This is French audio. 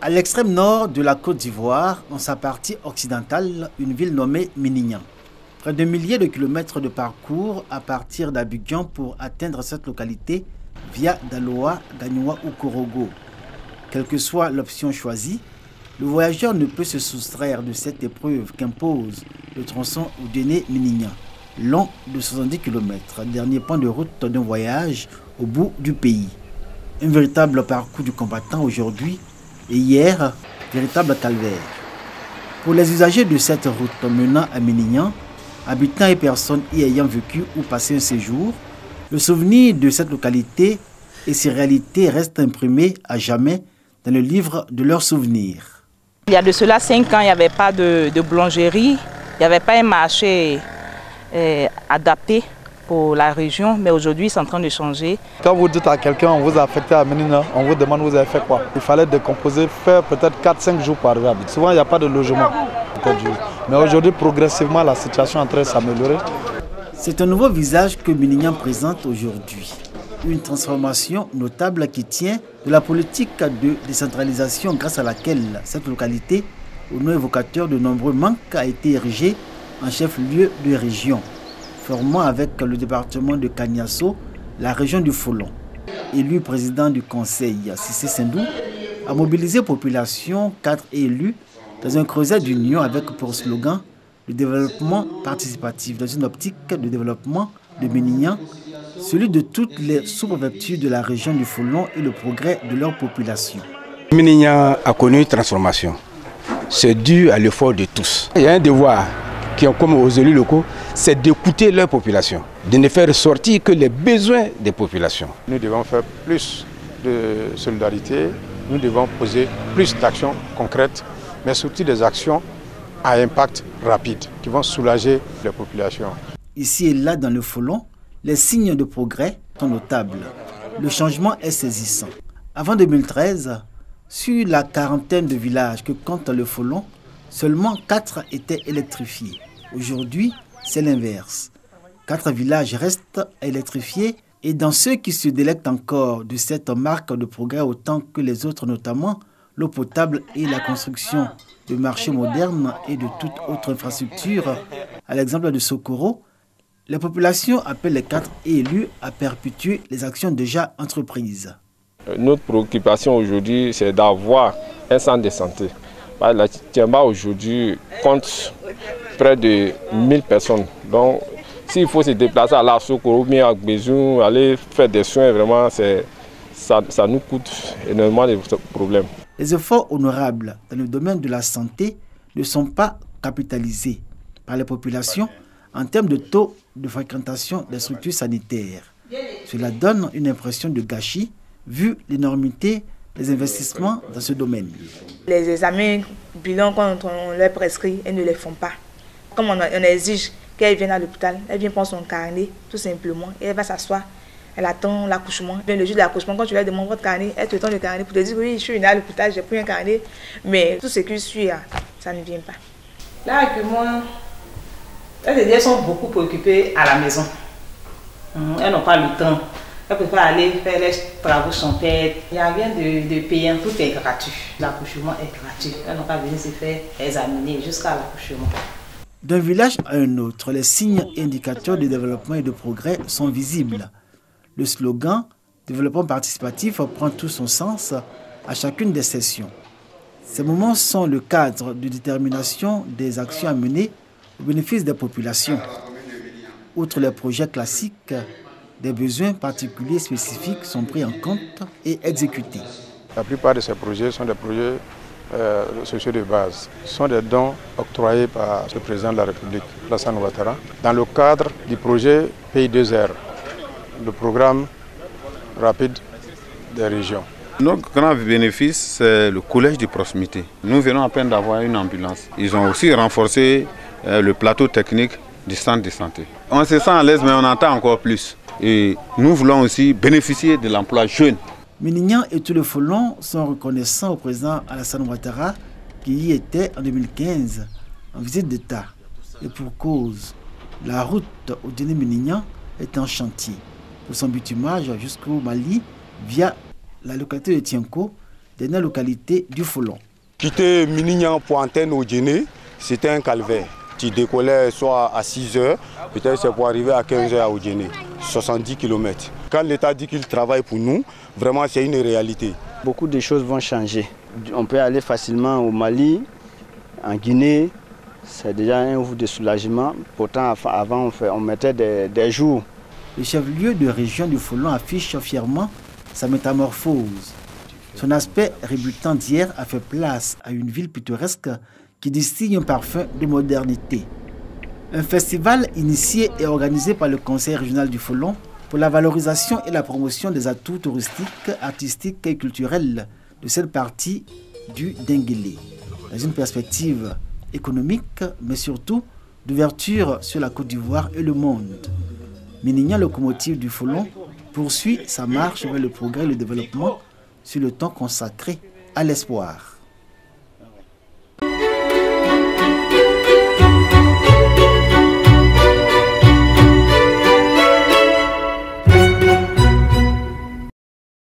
À l'extrême nord de la Côte d'Ivoire, en sa partie occidentale, une ville nommée Minignan. Près de milliers de kilomètres de parcours à partir d'Abidjan pour atteindre cette localité via Daloa, Gagnoua ou Korogo. Quelle que soit l'option choisie, le voyageur ne peut se soustraire de cette épreuve qu'impose le tronçon Oudéné-Minignan, long de 70 km, dernier point de route d'un voyage au bout du pays. Un véritable parcours du combattant aujourd'hui et hier, véritable calvaire. Pour les usagers de cette route menant à Minignan, habitants et personnes y ayant vécu ou passé un séjour, le souvenir de cette localité et ses réalités restent imprimés à jamais dans le livre de leurs souvenirs. Il y a de cela 5 ans, il n'y avait pas de boulangerie, il n'y avait pas un marché adapté pour la région, mais aujourd'hui c'est en train de changer. Quand vous dites à quelqu'un on vous a affecté à Minignan, on vous demande vous avez fait quoi. Il fallait décomposer, faire peut-être 4-5 jours par jour. Souvent il n'y a pas de logement. Mais aujourd'hui progressivement la situation est en train de s'améliorer. C'est un nouveau visage que Minignan présente aujourd'hui. Une transformation notable qui tient de la politique de décentralisation grâce à laquelle cette localité, au nom évocateur de nombreux manques, a été érigée en chef-lieu de région, formant avec le département de Kagnasso la région du Folon. Élu président du conseil, Cissé Sendou a mobilisé population, cadres et élus dans un creuset d'union avec pour slogan le développement participatif dans une optique de développement de Minignan, celui de toutes les sous-préfectures de la région du Folon et le progrès de leur population. Minignan a connu une transformation. C'est dû à l'effort de tous. Il y a un devoir qui est comme aux élus locaux, c'est d'écouter leur population, de ne faire ressortir que les besoins des populations. Nous devons faire plus de solidarité, nous devons poser plus d'actions concrètes, mais surtout des actions à impact rapide qui vont soulager les populations. Ici et là dans le Folon, les signes de progrès sont notables. Le changement est saisissant. Avant 2013, sur la quarantaine de villages que compte le Folon, seulement 4 étaient électrifiés. Aujourd'hui, c'est l'inverse. 4 villages restent électrifiés et dans ceux qui se délectent encore de cette marque de progrès autant que les autres, notamment l'eau potable et la construction de marchés modernes et de toute autre infrastructure, à l'exemple de Sokoro, les populations appellent les 4 élus à perpétuer les actions déjà entreprises. Notre préoccupation aujourd'hui, c'est d'avoir un centre de santé. La Tiamba aujourd'hui compte près de 1000 personnes. Donc, s'il faut se déplacer à la Sokoro, bien à Bézou, aller faire des soins, vraiment, ça nous coûte énormément de problèmes. Les efforts honorables dans le domaine de la santé ne sont pas capitalisés par les populations en termes de taux de fréquentation des structures sanitaires. Cela donne une impression de gâchis vu l'énormité des investissements dans ce domaine. Les examens bilans, quand on leur prescrit, elles ne les font pas. Comme on exige qu'elle vienne à l'hôpital, elle vient prendre son carnet tout simplement et elle va s'asseoir. Elle attend l'accouchement. Le jour de l'accouchement, quand tu lui demandes votre carnet, elle te donne le carnet pour te dire oui, je suis venue à l'hôpital, j'ai pris un carnet. Mais tout ce qui suit, ça ne vient pas. Là, actuellement, elles sont beaucoup préoccupées à la maison. Elles n'ont pas le temps. Elles préfèrent aller faire les travaux champêtres. Il n'y a rien de payant, tout est gratuit. L'accouchement est gratuit. Elles n'ont pas besoin de se faire examiner jusqu'à l'accouchement. D'un village à un autre, les signes et indicateurs de développement et de progrès sont visibles. Le slogan « Développement participatif » prend tout son sens à chacune des sessions. Ces moments sont le cadre de détermination des actions à mener au bénéfice des populations. Outre les projets classiques, des besoins particuliers spécifiques sont pris en compte et exécutés. La plupart de ces projets sont des projets sociaux de base. Ce sont des dons octroyés par le président de la République, Alassane Ouattara, dans le cadre du projet Pays 2R, le programme rapide des régions. Notre grand bénéfice, c'est le collège de proximité. Nous venons à peine d'avoir une ambulance. Ils ont aussi renforcé le plateau technique du centre de santé. On se sent à l'aise, mais on entend encore plus. Et nous voulons aussi bénéficier de l'emploi jeune. Minignan et tout le Folon sont reconnaissants au président Alassane Ouattara qui y était en 2015 en visite d'État. Et pour cause, la route Oudéné-Minignan est en chantier pour son bitumage jusqu'au Mali via la localité de Tienko dernière localité du Folon. Quitter Minignan pour Antenne au Djéné, c'était un calvaire. Tu décollais soit à 6 heures, peut-être c'est pour arriver à 15 heures au Djéné, 70 km. Quand l'État dit qu'il travaille pour nous, vraiment c'est une réalité. Beaucoup de choses vont changer. On peut aller facilement au Mali, en Guinée, c'est déjà un ouvre de soulagement. Pourtant, avant, on mettait des jours. Le chef-lieu de région du Folon affiche fièrement sa métamorphose. Son aspect rébutant d'hier a fait place à une ville pittoresque qui distille un parfum de modernité. Un festival initié et organisé par le Conseil régional du Folon pour la valorisation et la promotion des atouts touristiques, artistiques et culturels de cette partie du Denguélé, dans une perspective économique, mais surtout d'ouverture sur la Côte d'Ivoire et le monde. Minignan, locomotive du Folon, poursuit sa marche vers le progrès et le développement sur le temps consacré à l'espoir.